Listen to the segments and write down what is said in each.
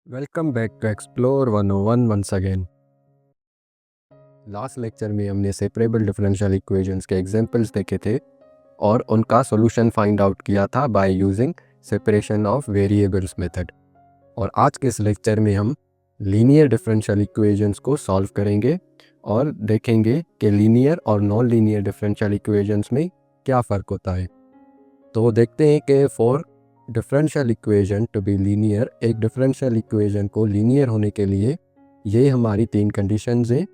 Welcome back to explore 101 once again. Last lecture में हमने separable differential equations के examples देखे थे और उनका सॉल्यूशन फाइंड आउट किया था by using separation of variables method. और आज के इस लेक्चर में हम लीनियर डिफरेंशियल इक्वेशंस को सॉल्व करेंगे और देखेंगे कि लीनियर और नॉन लीनियर डिफरेंशियल इक्वेशंस में क्या फ़र्क होता है। तो देखते हैं कि for differential equation to be linear, एक डिफरेंशियल इक्वेशन को लीनियर होने के लिए ये हमारी तीन कंडीशंस हैं।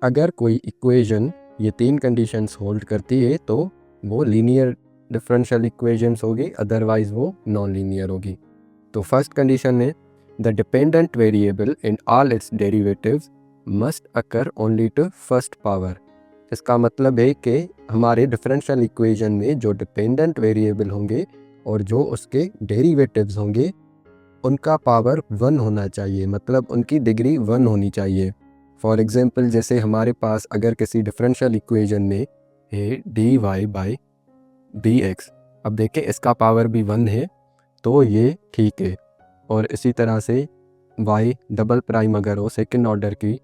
अगर कोई इक्वेशन ये तीन कंडीशंस होल्ड करती है तो वो लीनियर डिफरेंशियल इक्वेशंस होगी, अदरवाइज वो नॉन लीनियर होगी। तो फर्स्ट कंडीशन है the dependent variable in all its derivatives must occur only to first power. इसका मतलब है कि हमारे डिफरेंशियल इक्वेशन में जो डिपेंडेंट वेरिएबल होंगे और जो उसके डेरिवेटिव्स होंगे उनका पावर 1 होना चाहिए, मतलब उनकी डिग्री 1 होनी चाहिए। फॉर एग्जांपल जैसे हमारे पास अगर किसी डिफरेंशियल इक्वेशन में है dy बाई dx, अब देखें इसका पावर भी 1 है तो ये ठीक है। और इसी तरह से y डबल प्राइम अगर हो, सेकेंड ऑर्डर की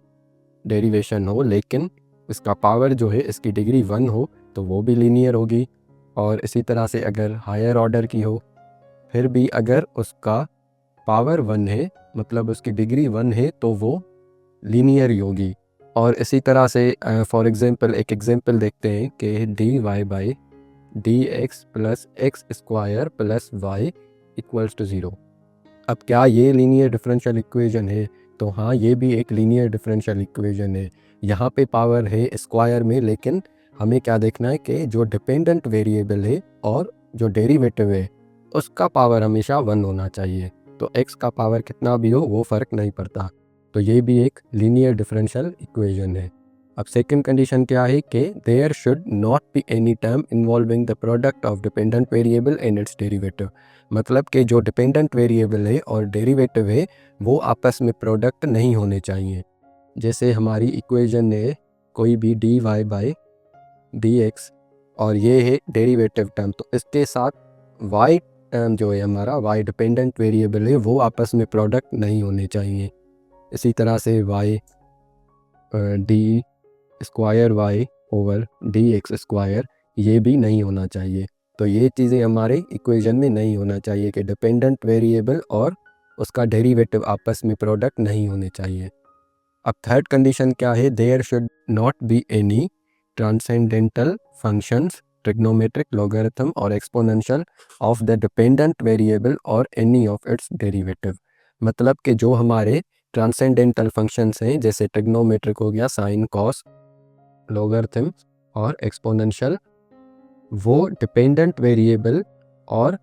डेरिवेशन हो, लेकिन इसका पावर जो है इसकी डिग्री 1 हो तो वो भी लीनियर होगी। और इसी तरह से अगर हायर ऑर्डर की हो फिर भी अगर उसका पावर 1 है, मतलब उसकी डिग्री 1 है, तो वो लीनियर ही होगी। और इसी तरह से फॉर एग्जांपल एक एग्जांपल देखते हैं कि dy by dx plus x square plus y equals to 0। अब क्या ये लीनियर डिफरेंशियल इक्वेशन है? तो हाँ, ये भी एक लीनियर डिफरेंशियल इक्वेशन है। यहाँ पे पावर है स्क्वायर में, लेकिन हमें क्या देखना है कि जो डिपेंडेंट वेरिएबल है और जो डेरिवेटिव है उसका पावर हमेशा 1 होना चाहिए। तो x का पावर कितना भी हो वो फ़र्क नहीं पड़ता। तो ये भी एक लीनियर डिफरेंशियल इक्वेशन है। अब सेकंड कंडीशन क्या है कि there should not be any term involving the product of dependent variable and its derivative. मतलब कि जो डिपेंडेंट वेरिएबल है और डेरिवेटिव है वो आपस में प्रोडक्ट नहीं होने चाहिए। जैसे हमारी इक्वेशन है कोई भी dy बाई dx और ये है डेरिवेटिव टर्म, तो इसके साथ y टर्म जो है हमारा y डिपेंडेंट वेरिएबल है वो आपस में प्रोडक्ट नहीं होने चाहिए। इसी तरह से y d square y over d x square ये भी नहीं होना चाहिए। तो ये चीज़ें हमारे इक्वेशन में नहीं होना चाहिए कि डिपेंडेंट वेरिएबल और उसका डेरिवेटिव आपस में प्रोडक्ट नहीं होने चाहिए। अब थर्ड कंडीशन क्या है? There should not be any transcendental functions trigonometric logarithm or exponential of the dependent variable और एनी ऑफ इट्स डेरिवेटिव। मतलब कि जो हमारे ट्रांसेंडेंटल फंक्शंस हैं जैसे ट्रिग्नोमेट्रिक हो गया, sine cos logarithm or exponential, वो डिपेंडेंट वेरिएबल और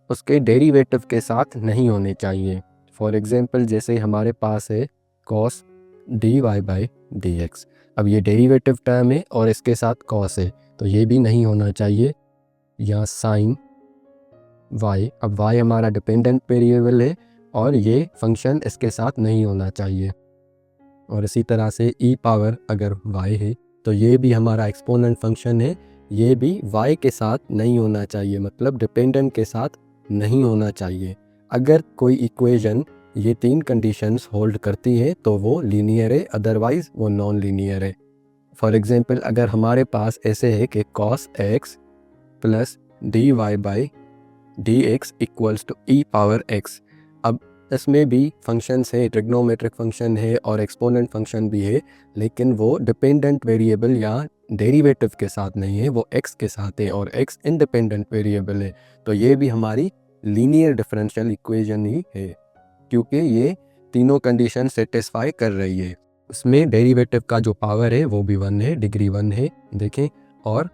उसके डेरिवेटिव के साथ नहीं होने चाहिए। फॉर एग्जांपल जैसे हमारे पास है cos dy बाई dx, अब ये डेरिवेटिव टर्म है और इसके साथ cos है तो ये भी नहीं होना चाहिए। या sin y, अब y हमारा डिपेंडेंट वेरिएबल है और ये फंक्शन इसके साथ नहीं होना चाहिए। और इसी तरह से e पावर अगर y है तो ये भी हमारा एक्सपोनेंट फंक्शन है, ये भी y के साथ नहीं होना चाहिए, मतलब डिपेंडेंट के साथ नहीं होना चाहिए। अगर कोई इक्वेशन ये तीन कंडीशंस होल्ड करती है तो वो लीनियर है, अदरवाइज वो नॉन लीनियर है। फॉर एग्जांपल अगर हमारे पास ऐसे है कि cos x plus dy by dx equals to e power x, अब इसमें भी फंक्शंस है, ट्रिग्नोमेट्रिक फंक्शन है और एक्सपोनेंट फंक्शन भी है, लेकिन वो डिपेंडेंट वेरिएबल या डेरिवेटिव के साथ नहीं है, वो x के साथ है और x इंडिपेंडेंट वेरिएबल है। तो ये भी हमारी लीनियर डिफरेंशियल इक्वेशन ही है, क्योंकि ये तीनों कंडीशन सेटिस्फाई कर रही है। उसमें डेरिवेटिव का जो पावर है वो भी 1 है, डिग्री 1 है देखें। और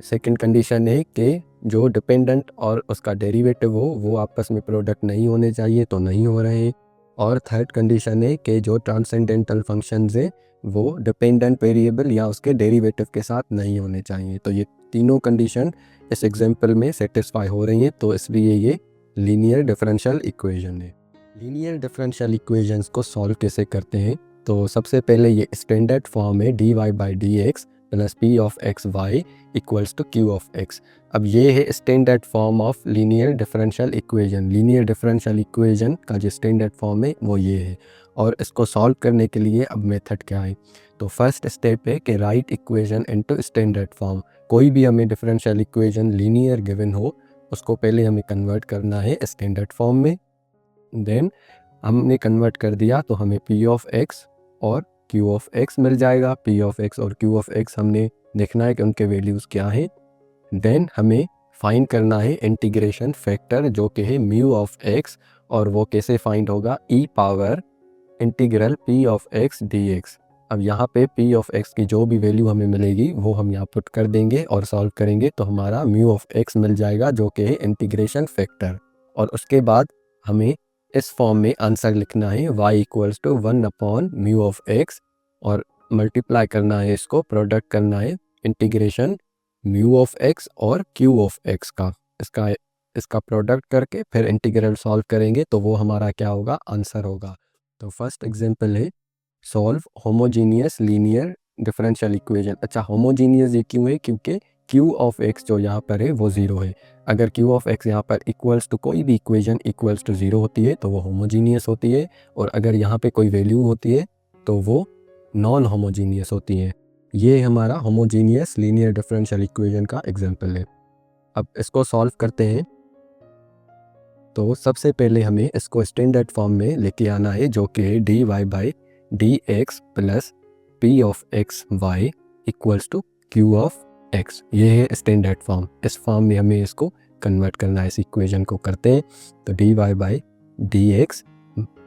सेकंड कंडीशन है कि जो डिपेंडेंट और उसका डेरिवेटिव हो वो आपस में प्रोडक्ट नहीं होने चाहिए, तो नहीं हो रहे हैं। और थर्ड कंडीशन है कि जो ट्रांसेंडेंटल फंक्शंस है वो डिपेंडेंट वेरिएबल या उसके डेरिवेटिव के साथ नहीं होने चाहिए। तो ये तीनों कंडीशन इस एग्जांपल में सेटिस्फाई हो रही हैं, तो इसलिए ये लीनियर डिफरेंशियल इक्वेशन है। लीनियर डिफरेंशियल इक्वेशंस को सॉल्व कैसे करते हैं? तो सबसे पहले ये स्टैंडर्ड फॉर्म है dy by dx plus P of x y equals to Q of x. अब ये है standard form of linear differential equation. Linear differential equation का जो स्टैंडर्ड फॉर्म है वो ये है। और इसको सॉल्व करने के लिए अब मेथड क्या है, तो फर्स्ट स्टेप है कि right equation into standard form. कोई भी हमें डिफरेंशियल इक्वेशन लीनियर गिवन हो उसको पहले हमें कन्वर्ट करना है स्टैंडर्ड फॉर्म में। देन हमने कन्वर्ट कर दिया तो हमें पी ऑफ एक्स और क्यू ऑफ एक्स मिल जाएगा। पी ऑफ एक्स और क्यू ऑफ एक्स हमने देखना है कि उनके वैल्यूज़ क्या हैं। देन हमें फाइंड करना है इंटीग्रेशन फैक्टर जो कि है म्यू ऑफ एक्स, और वो कैसे फाइंड होगा, e power integral P of x d x. अब यहाँ पे पी ऑफ एक्स की जो भी वैल्यू हमें मिलेगी वो हम यहाँ पुट कर देंगे और सॉल्व करेंगे तो हमारा म्यू ऑफ एक्स मिल जाएगा जो कि है इंटीग्रेशन फैक्टर। और उसके बाद हमें इस फॉर्म में आंसर लिखना है y equals to 1 mu of x, और मल्टीप्लाई करना है, इसको प्रोडक्ट करना है इंटीग्रेशन म्यू ऑफ एक्स और क्यू ऑफ एक्स का। इसका प्रोडक्ट करके फिर इंटीग्रल सॉल्व करेंगे तो वो हमारा क्या होगा, आंसर होगा। तो फर्स्ट एग्जांपल है solve homogeneous linear differential equation. अच्छा, होमोजीनियस ये क्यों है, क्योंकि क्यू ऑफ एक्स जो यहाँ पर है वो ज़ीरो है। अगर क्यू ऑफ एक्स यहाँ पर इक्वल्स टू कोई भी इक्वेशन इक्वल्स टू ज़ीरो होती है तो वो होमोजीनियस होती है, और अगर यहाँ पे कोई वैल्यू होती है तो वो नॉन होमोजीनियस होती है। ये हमारा होमोजीनियस लीनियर डिफरेंशियल इक्वेशन का एग्जांपल है। अब इसको सॉल्व करते हैं। तो सबसे पहले हमें इसको स्टैंडर्ड फॉर्म में लेके आना है जो कि d y by d x plus P of x y equals to Q of x. ये है स्टैंडर्ड फॉर्म। इस फॉर्म में हमें इसको कन्वर्ट करना है। इस इक्वेशन को करते हैं तो d y by d x,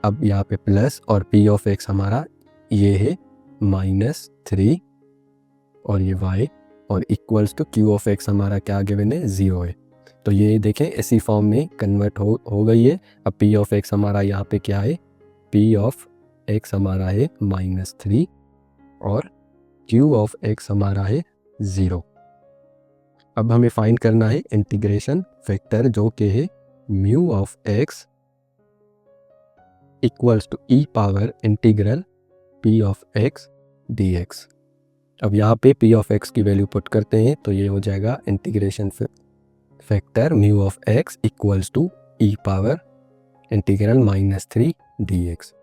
अब यहाँ पे प्लस और पी ऑफ एक्स हमारा ये है -3 और ये y, और equals to Q of x हमारा क्या गिवन है, 0 है। तो ये देखें इसी फॉर्म में कन्वर्ट हो गई है। अब पी ऑफ एक्स हमारा यहाँ पे क्या है, पी ऑफ एक्स हमारा है -3 और क्यू ऑफ एक्स हमारा है 0। अब हमें फाइंड करना है इंटीग्रेशन फैक्टर जो कि है mu of x equals to e power integral P of x d x. अब यहाँ पे पी ऑफ एक्स की वैल्यू पुट करते हैं तो ये हो जाएगा integration factor mu of x equals to e power integral -3 d x.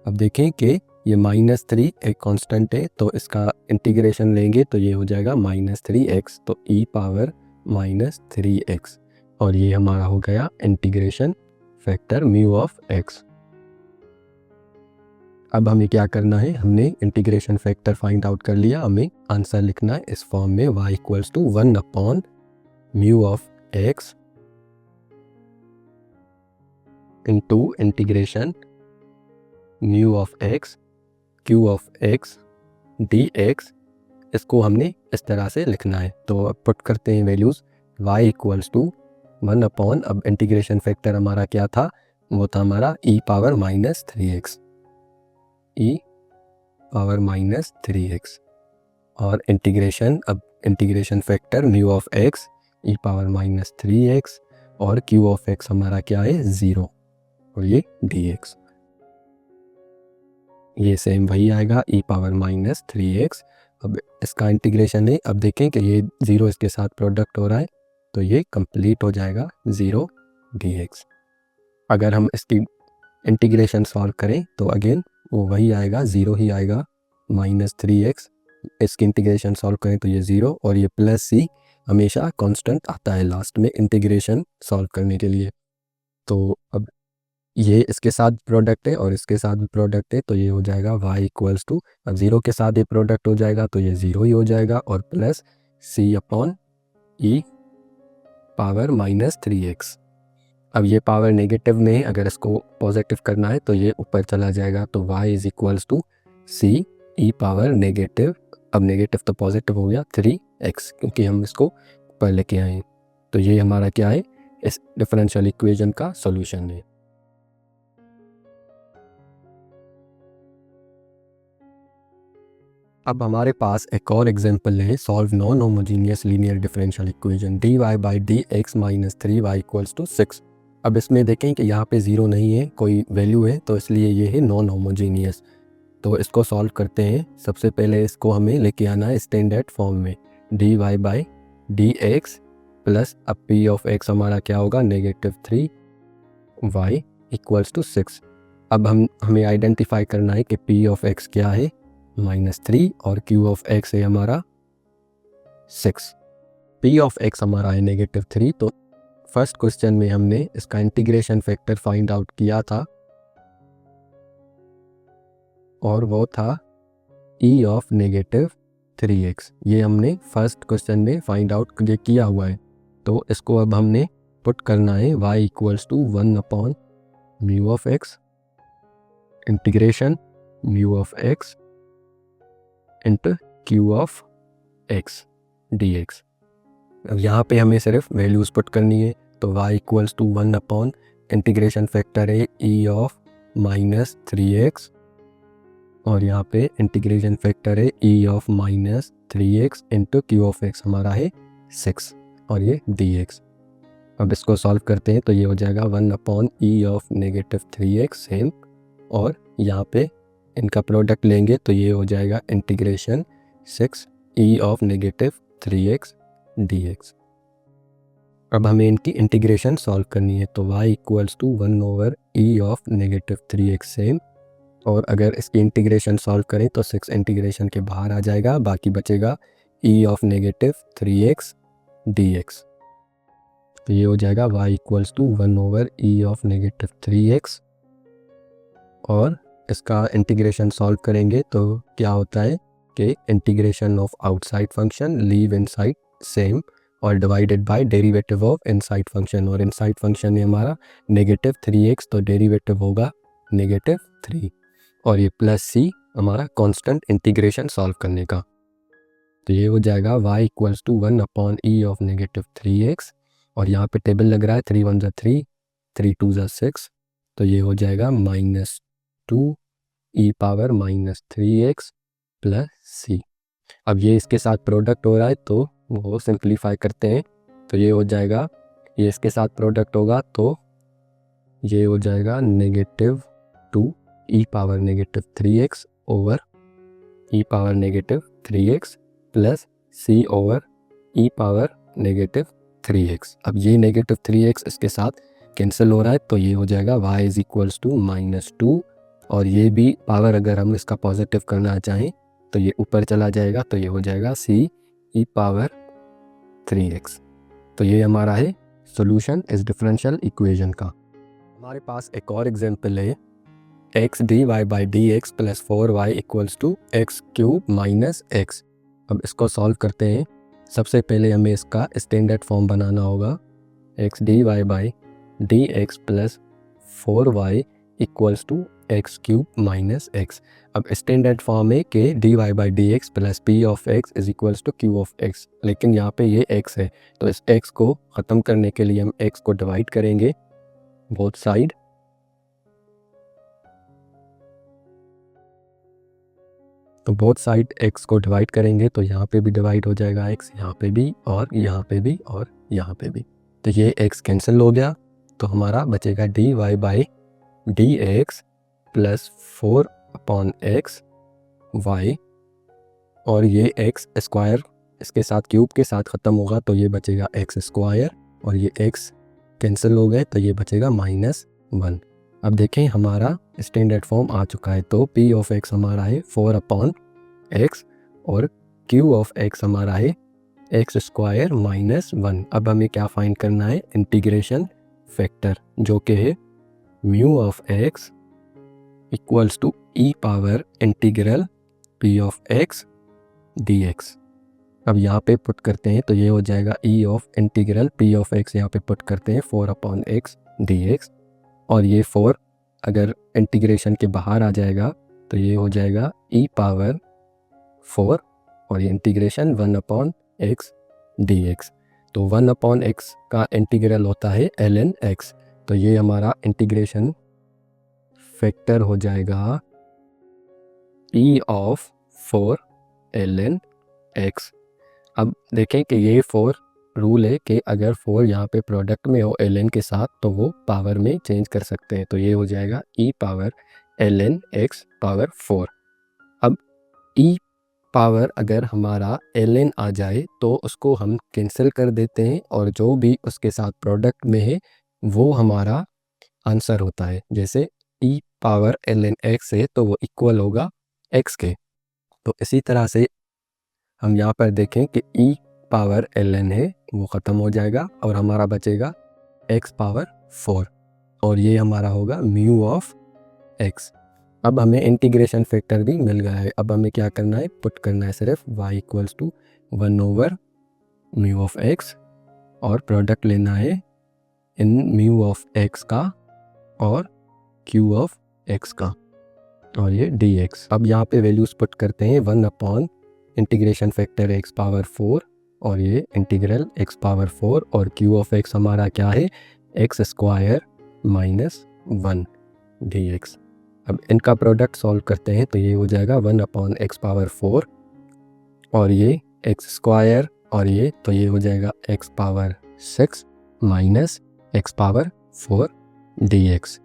अब देखें कि ये -3 एक कांस्टेंट है तो इसका इंटीग्रेशन लेंगे तो ये हो जाएगा -3x, तो ई पावर -3x, और ये हमारा हो गया integration factor mu of x. अब हमें क्या करना है, हमने इंटीग्रेशन फैक्टर फाइंड आउट कर लिया, हमें आंसर लिखना है इस फॉर्म में y equals to 1 mu of x into integration mu of x Q of x d x. इसको हमने इस तरह से लिखना है। तो अब पुट करते हैं वैल्यूज़, y इक्वल्स टू 1, अब इंटीग्रेशन फैक्टर हमारा क्या था, वो था हमारा e power -3x, e power -3x, और इंटीग्रेशन, अब integration factor mu of x e power -3x, और q ऑफ x हमारा क्या है, 0, और ये dx। ये सेम वही आएगा e पावर -3x। अब इसका इंटीग्रेशन है, अब देखें कि ये 0 इसके साथ प्रोडक्ट हो रहा है तो ये कंप्लीट हो जाएगा 0 dx। अगर हम इसकी इंटीग्रेशन सॉल्व करें तो अगेन वो वही आएगा, 0 ही आएगा, -3x। इसकी इंटीग्रेशन सॉल्व करें तो ये 0, और ये प्लस c हमेशा कांस्टेंट आता है लास्ट में इंटीग्रेशन सॉल्व करने के लिए। तो अब ये इसके साथ प्रोडक्ट है और इसके साथ भी प्रोडक्ट है तो ये हो जाएगा y इक्वल्स टू, अब 0 के साथ ये प्रोडक्ट हो जाएगा तो ये 0 ही हो जाएगा, और plus c upon e power -3x। अब ये पावर नेगेटिव में है, अगर इसको पॉजिटिव करना है तो ये ऊपर चला जाएगा, तो y is equals to c e power negative, अब नेगेटिव तो पॉजिटिव हो गया 3x क्योंकि हम इसको ऊपर लेके आए। तो ये हमारा क्या है, इस डिफरेंशियल इक्वेशन का सॉल्यूशन है। अब हमारे पास एक और एग्जांपल है, solve non homogeneous linear differential equation dy by d x -3y equals to 6। अब इसमें देखें कि यहाँ पे 0 नहीं है, कोई वैल्यू है, तो इसलिए ये है नॉन होमोजीनियस। तो इसको सॉल्व करते हैं। सबसे पहले इसको हमें लेके आना है स्टैंडर्ड फॉर्म में, dy by d x plus अब पी ऑफ एक्स हमारा क्या होगा, -3y इक्वल्स टू 6। अब हमें आइडेंटिफाई करना है कि पी ऑफ एक्स क्या है, -3 और क्यू ऑफ एक्स है हमारा 6। पी ऑफ एक्स हमारा है -3। तो फर्स्ट क्वेश्चन में हमने इसका इंटीग्रेशन फैक्टर फाइंड आउट किया था और वो था e ऑफ -3x। ये हमने फर्स्ट क्वेश्चन में फाइंड आउट किया हुआ है। तो इसको अब हमने पुट करना है y equals to 1/μ of x integration μ of x into q of x dx। अब यहाँ पे हमें सिर्फ वैल्यूज़ पुट करनी है। तो y equals to 1 integration factor है e ऑफ -3x और यहाँ पे इंटीग्रेशन फैक्टर है e of -3x into Q of x हमारा है 6 और ये dx। अब इसको सॉल्व करते हैं तो ये हो जाएगा 1/e ऑफ -3x सेम, और यहाँ पे इनका प्रोडक्ट लेंगे तो ये हो जाएगा integration 6e of -3x dx। अब हमें इनकी इंटीग्रेशन सॉल्व करनी है। तो y equals to 1/e of -3x same, और अगर इसकी इंटीग्रेशन सॉल्व करें तो 6 इंटीग्रेशन के बाहर आ जाएगा, बाकी बचेगा e ऑफ -3x dx। तो ये हो जाएगा y equals to 1/e of -3x, और इसका इंटीग्रेशन सॉल्व करेंगे तो क्या होता है कि integration of outside function leave inside same और divided by derivative of inside function, और इनसाइड फंक्शन है हमारा -3x तो डेरिवेटिव होगा -3, और ये प्लस c हमारा कांस्टेंट इंटीग्रेशन सॉल्व करने का। तो ये हो जाएगा y equals to 1/e of -3x, और यहाँ पे टेबल लग रहा है 3 1 3 3 2 6, तो ये हो जाएगा -2e⁻−3x प्लस c। अब ये इसके साथ प्रोडक्ट हो रहा है तो वो सिंप्लीफाई करते हैं। तो ये हो जाएगा, ये इसके साथ प्रोडक्ट होगा तो ये हो जाएगा -2e⁻−3x over e⁻−3x plus c over e⁻−3x। अब ये -3x इसके साथ कैंसिल हो रहा है तो ये हो जाएगा y इज इक्वल्स टू -2, और ये भी पावर अगर हम इसका पॉजिटिव करना चाहें तो ये ऊपर चला जाएगा, तो ये हो जाएगा c⁻3x। तो ये हमारा है सॉल्यूशन इस डिफरेंशियल इक्वेशन का। हमारे पास एक और एग्जांपल है x dy by d x plus 4y equals to x³ - x। अब इसको सॉल्व करते हैं। सबसे पहले हमें इसका स्टैंडर्ड फॉर्म बनाना होगा, x dy by d x plus 4y equals to x³ - x। अब स्टैंडर्ड फॉर्म है कि dy by d x plus P of x is equals to Q of x, लेकिन यहाँ पे ये x है तो इस x को ख़त्म करने के लिए हम x को डिवाइड करेंगे बोथ साइड। तो बोथ साइड x को डिवाइड करेंगे तो यहाँ पे भी डिवाइड हो जाएगा x, यहाँ पे भी और यहाँ पे भी और यहाँ पे भी। तो ये x कैंसिल हो गया तो हमारा बचेगा dy by d x plus 4/x y, और ये x स्क्वायर इसके साथ क्यूब के साथ ख़त्म होगा तो ये बचेगा x², और ये x कैंसिल हो गए तो ये बचेगा -1। अब देखें हमारा स्टैंडर्ड फॉर्म आ चुका है। तो p ऑफ x हमारा है 4/x और q ऑफ x हमारा है x² -1। अब हमें क्या फाइंड करना है, इंटीग्रेशन फैक्टर, जो कि है μ ऑफ x इक्वल्स टू e⁻इंटीग्रल p ऑफ x dx। अब यहाँ पे पुट करते हैं तो ये हो जाएगा e of integral p of x, यहाँ पे पुट करते हैं 4/x dx, और ये 4 अगर इंटीग्रेशन के बाहर आ जाएगा तो ये हो जाएगा e⁻4, और ये इंटीग्रेशन 1/x dx। तो 1/x का इंटीग्रल होता है ln x, तो ये हमारा इंटीग्रेशन फैक्टर हो जाएगा e ऑफ 4 ln x। अब देखें कि ये 4 रूल है कि अगर 4 यहाँ पे प्रोडक्ट में हो ln के साथ तो वो पावर में चेंज कर सकते हैं। तो ये हो जाएगा e⁻ln x⁻4। ई पावर अगर हमारा ln आ जाए तो उसको हम कैंसिल कर देते हैं और जो भी उसके साथ प्रोडक्ट में है वो हमारा आंसर होता है। जैसे ई पावर ln x है तो वो इक्वल होगा x के। तो इसी तरह से हम यहाँ पर देखें कि ई पावर ln है वो ख़त्म हो जाएगा और हमारा बचेगा x पावर 4 और ये हमारा होगा म्यू ऑफ x। अब हमें इंटीग्रेशन फैक्टर भी मिल गया है। अब हमें क्या करना है, पुट करना है सिर्फ y equals to 1 over mu of x और प्रोडक्ट लेना है इन म्यू ऑफ x का और q ऑफ x का और ये dx। अब यहाँ पे वैल्यूज़ पुट करते हैं 1 upon integration factor x power 4 और ये इंटीग्रल x पावर 4 और q ऑफ x हमारा क्या है, x स्क्वायर माइनस 1 dx। अब इनका प्रोडक्ट सॉल्व करते हैं तो ये हो जाएगा 1 अपॉन x पावर 4 और ये x स्क्वायर और ये तो ये हो जाएगा x power 6 minus x power 4 dx।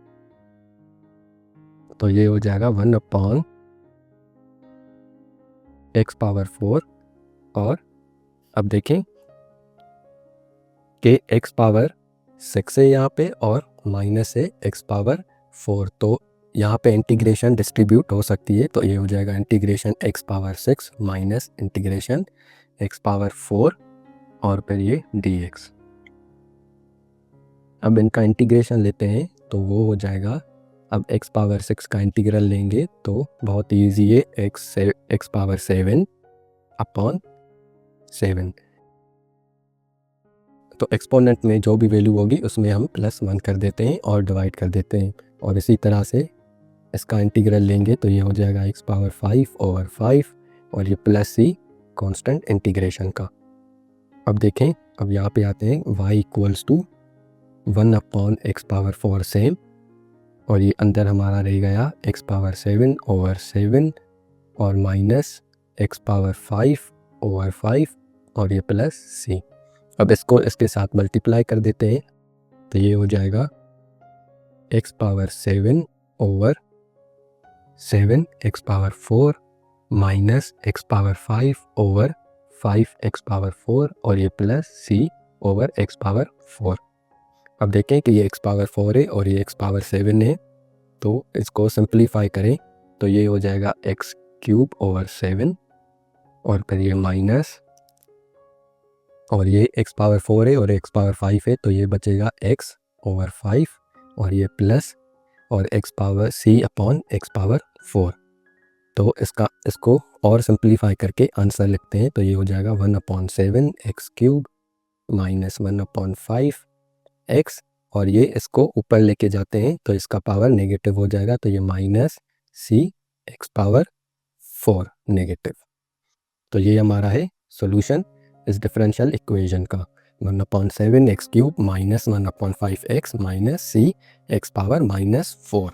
तो ये हो जाएगा 1 अपॉन x पावर 4 और अब देखें कि x पावर 6 है यहाँ पे और माइनस है x पावर 4, तो यहाँ पे इंटीग्रेशन डिस्ट्रीब्यूट हो सकती है। तो ये हो जाएगा integration x power 6 minus integration x power 4 और फिर ये dx। अब इनका इंटीग्रेशन लेते हैं तो वो हो जाएगा, अब x पावर 6 का इंटीग्रल लेंगे तो बहुत ईजी है, x पावर 7 अपॉन 7। तो एक्सपोनेंट में जो भी वैल्यू होगी उसमें हम +1 कर देते हैं और डिवाइड कर देते हैं और इसी तरह से इसका इंटीग्रल लेंगे तो ये हो जाएगा x पावर 5 ओवर 5 और ये प्लस c कांस्टेंट इंटीग्रेशन का। अब देखें, अब यहाँ पे आते हैं y equals to 1 upon x power 4 same और ये अंदर हमारा रह गया x पावर 7 ओवर 7 और माइनस x पावर 5 ओवर 5 और ये प्लस c। अब इसको इसके साथ मल्टीप्लाई कर देते हैं तो ये हो जाएगा x power 7 over 7 x power 4 minus x power 5 over 5 x power 4 और ये plus c over x power 4। अब देखें कि ये x पावर 4 है और ये x पावर 7 है तो इसको सिंप्लीफाई करें तो ये हो जाएगा x क्यूब ओवर 7 और फिर ये माइनस और ये x पावर 4 है और x पावर 5 है तो ये बचेगा x ओवर 5 और ये प्लस और x power c upon x power 4। तो इसको और सिंप्लीफाई करके आंसर लिखते हैं तो ये हो जाएगा 1 upon 7 x cube minus 1 upon 5 x और ये इसको ऊपर लेके जाते हैं तो इसका पावर नेगेटिव हो जाएगा तो ये minus c x power 4 negative. तो ये हमारा है सॉल्यूशन इस डिफरेंशियल इक्वेशन का, 1 upon 7 x cube minus 1 upon 5 x minus c x power minus 4।